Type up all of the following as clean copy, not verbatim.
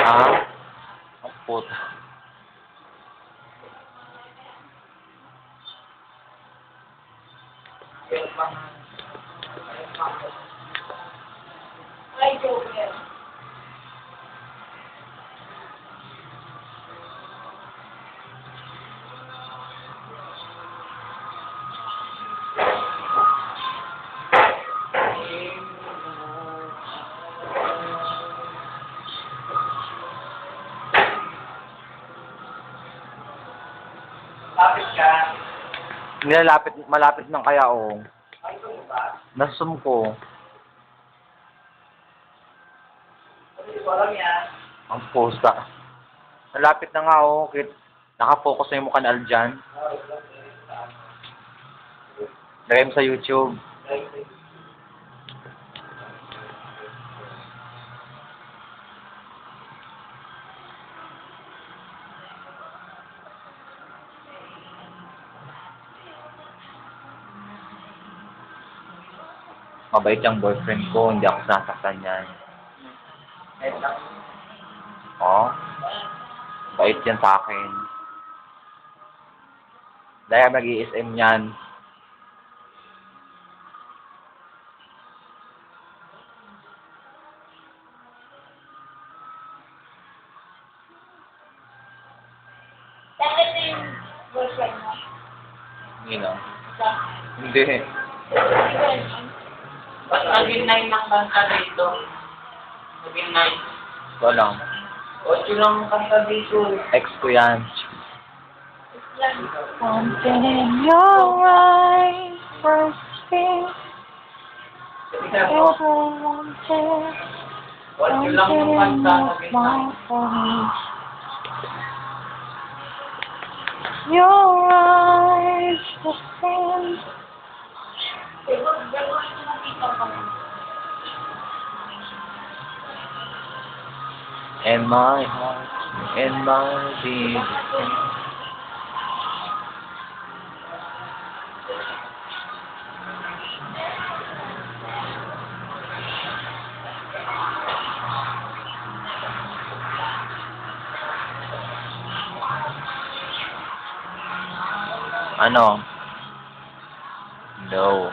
Ah? Ang puta. Ay, Joker. Lapit ka. Nilalapit, malapit ng kaya oh. Ay, ito ba? Nasum ko. Kasi walang yan. Ang pusa. Malapit na nga oh. Nakafocus na yung mukha ni Aljan. Lagay mo sa YouTube. Mabait yung boyfriend ko, hindi ako sasaktan niyan. Oo. Bait yan sa akin. Dahil mag-i-SM yan. Bakit na yung boyfriend mo? Hindi na. Sa? Hindi. Ba't naging 9 ng kanta dito? Naging 9. Ito lang. 8 lang ang kanta dito. Ex ko yan. Something in your eyes first thing ever wanted. 8 lang ang kanta. Naging 9. Your eyes the same. And my heart, and my being. Ano? No.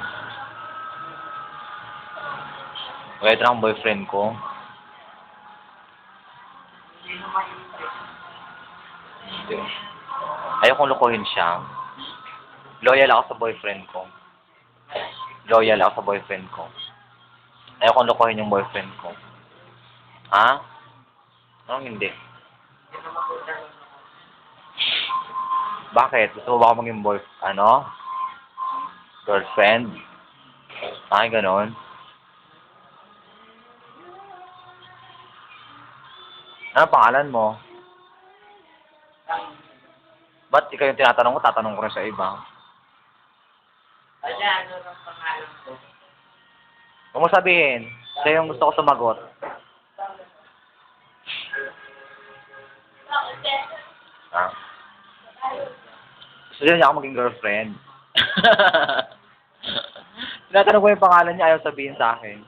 Wait lang boyfriend ko. Hindi. Ayokong lokohin siya. Loyal ako sa boyfriend ko. Loyal ako sa boyfriend ko. Ayokong lokohin yung boyfriend ko. Ha? Anong hindi? Bakit? Gusto mo ba ako maging girlfriend? Ay, ganon. Ano pangalan mo? Ba't ikaw yung tinatanong ko, tatanong ko rin sa iba? Ano ang pangalan ko? Huwag mo sabihin, siya yung gusto ko sumagot. Ah? Gusto niya ako maging girlfriend. Tinatanong ko yung pangalan niya, ayaw sabihin sa akin.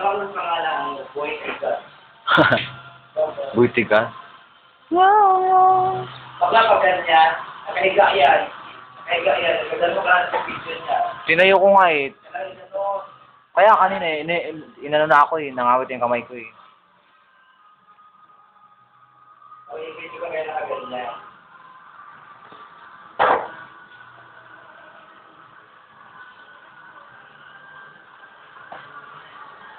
Ang pangalan mo, Boy Tigas. Buitigas? Your eyes. Bakla pa ganyan, nakahiga yan. Nakahiga yan, nagdalo ka sa picture niya. Tinayo ko nga eh. Ano, Kaya kanina inano na ako eh, nangawit yung kamay ko eh. o hindi ko kaya nakaganyan.